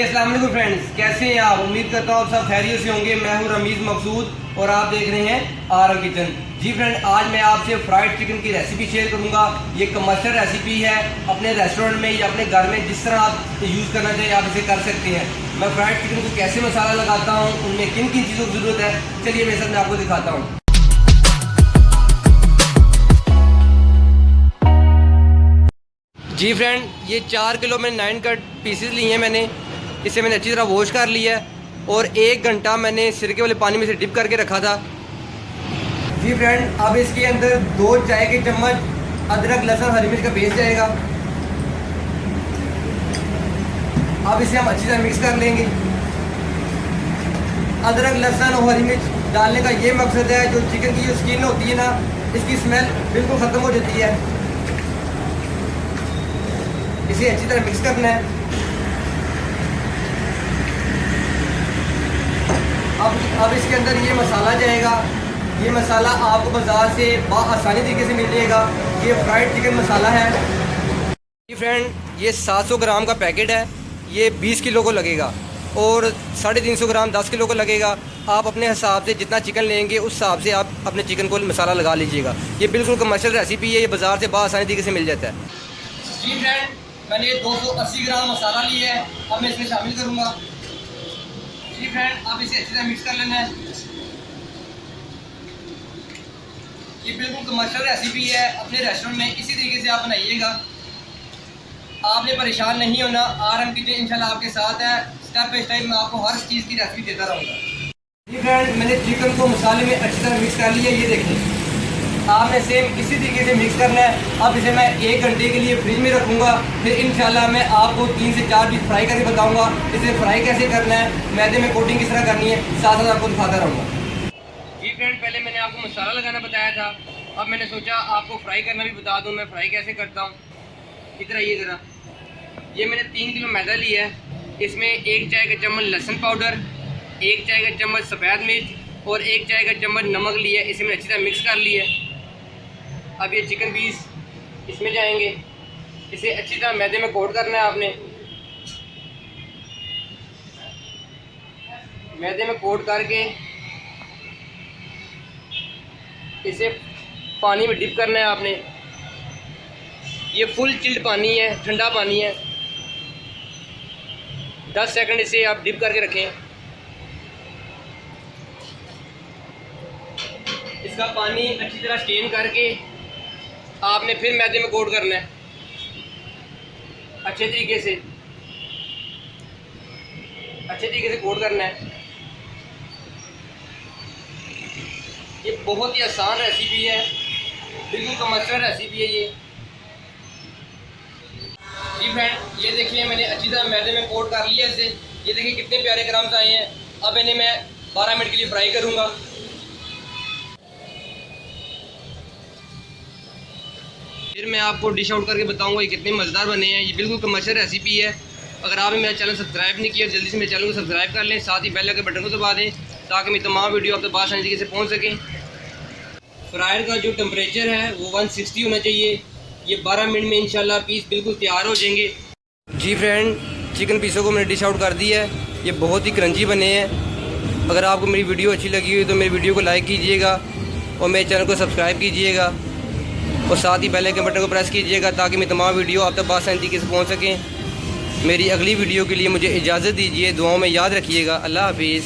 जी अस्सलाम वालेकुम फ्रेंड्स, कैसे हैं आप? उम्मीद करता हूँ आप सब खैरियत से होंगे। मैं हूँ रमीज़ मकसूद और आप देख रहे हैं आरम किचन। जी फ्रेंड, आज मैं आपसे फ्राइड चिकन की रेसिपी शेयर करूँगा। ये कमर्शियल रेसिपी है। अपने रेस्टोरेंट में या अपने घर में जिस तरह आप यूज़ करना चाहिए आप इसे कर सकते हैं। मैं फ्राइड चिकन को कैसे मसाला लगाता हूँ, उनमें किन किन चीज़ों की ज़रूरत है, चलिए मेरे साथ मैं आपको दिखाता हूँ। जी फ्रेंड, ये 4 किलो में 9 कट पीसेस लिए हैं मैंने। इसे मैंने अच्छी तरह वॉश कर लिया है और 1 घंटा मैंने सिरके वाले पानी में से डिप करके रखा था। जी फ्रेंड, अब इसके अंदर 2 चाय के चम्मच अदरक लहसुन हरी मिर्च का पेस्ट जाएगा। अब इसे हम अच्छी तरह मिक्स कर लेंगे। अदरक लहसुन और हरी मिर्च डालने का ये मकसद है, जो चिकन की जो स्किन होती है ना, इसकी स्मेल बिल्कुल ख़त्म हो जाती है। इसे अच्छी तरह मिक्स करना है। अब इसके अंदर ये मसाला जाएगा। ये मसाला आपको बाज़ार से आसानी तरीके से मिल जाएगा। ये फ्राइड चिकन मसाला है। जी फ्रेंड, ये 700 ग्राम का पैकेट है। ये 20 किलो को लगेगा और 350 ग्राम 10 किलो को लगेगा। आप अपने हिसाब से जितना चिकन लेंगे उस हिसाब से आप अपने चिकन को मसाला लगा लीजिएगा। ये बिल्कुल कमर्शियल रेसिपी है। ये बाज़ार से आसानी तरीके से मिल जाता है। जी फ्रेंड, मैंने 280 ग्राम मसाला लिया है। अब मैं इसमें शामिल करूँगा। जी फ्रेंड, आप इसे अच्छी तरह मिक्स कर लेना है। ये बिल्कुल कमर्शियल रेसिपी है। अपने रेस्टोरेंट में इसी तरीके से आप बनाइएगा। आपने परेशान नहीं होना। आरम किचन इंशाल्लाह आपके साथ है। स्टेप बाय स्टेप मैं आपको हर चीज़ की रेसिपी देता रहूँगा। जी फ्रेंड, मैंने चिकन को मसाले में अच्छी तरह मिक्स कर लिया। ये देखिए, आपने सेम इसी तरीके से मिक्स करना है। अब इसे मैं 1 घंटे के लिए फ्रिज में रखूँगा। फिर इंशाल्लाह मैं आपको 3 से 4 पीस फ्राई करके बताऊँगा। इसे फ्राई कैसे करना है, मैदे में कोटिंग किस तरह करनी है, साथ साथ आपको दिखाता रहूँगा। जी फ्रेंड, पहले मैंने आपको मसाला लगाना बताया था। अब मैंने सोचा आपको फ्राई करना भी बता दूँ। मैं फ्राई कैसे करता हूँ। इधर आइए ज़रा। ये मैंने 3 किलो मैदा लिया है। इसमें 1 चाय का चम्मच लहसुन पाउडर, 1 चाय का चम्मच सफ़ेद मिर्च और 1 चाय का चम्मच नमक लिया है। इसे मैंने अच्छी तरह मिक्स कर लिया है। अब ये चिकन पीस इसमें जाएंगे। इसे अच्छी तरह मैदे में कोट करना है आपने। मैदे में कोट करके इसे पानी में डिप करना है आपने। ये फुल चिल्ड पानी है, ठंडा पानी है। 10 सेकंड इसे आप डिप करके रखें। इसका पानी अच्छी तरह स्टेन करके आपने फिर मैदे में कोट करना है अच्छे तरीके से कोट करना है। ये बहुत ही आसान रेसिपी है, बिल्कुल कमर्शियल रेसिपी है ये। जी फ्रेंड, ये देखिए मैंने अच्छी तरह मैदे में कोट कर लिया इसे। ये देखिए कितने प्यारे क्रम्स आए हैं। अब इन्हें मैं 12 मिनट के लिए फ्राई करूँगा। फिर मैं आपको डिश आउट करके बताऊंगा ये कितने मज़ेदार बने हैं। ये बिल्कुल कमर्शियल रेसिपी है। अगर आपने मेरा चैनल सब्सक्राइब नहीं किया, जल्दी से मेरे चैनल को सब्सक्राइब कर लें। साथ ही बेल आइकन बटन को दबा दें ताकि मेरी तमाम वीडियो आप तक आसानी तरीके से पहुंच सकें। फ्रायर का जो टेम्परेचर है वो 160 होना चाहिए। ये 12 मिनट में इंशाल्लाह पीस बिल्कुल तैयार हो जाएंगे। जी फ्रेंड, चिकन पीसों को मैंने डिश आउट कर दिया है। ये बहुत ही क्रंची बने हैं। अगर आपको मेरी वीडियो अच्छी लगी हुई तो मेरी वीडियो को लाइक कीजिएगा और मेरे चैनल को सब्सक्राइब कीजिएगा और साथ ही बेल आइकन बटन को प्रेस कीजिएगा ताकि मेरी तमाम वीडियो आप तक आसानी तरीके से पहुँच सकें। मेरी अगली वीडियो के लिए मुझे इजाज़त दीजिए। दुआओं में याद रखिएगा। अल्लाह हाफिज़।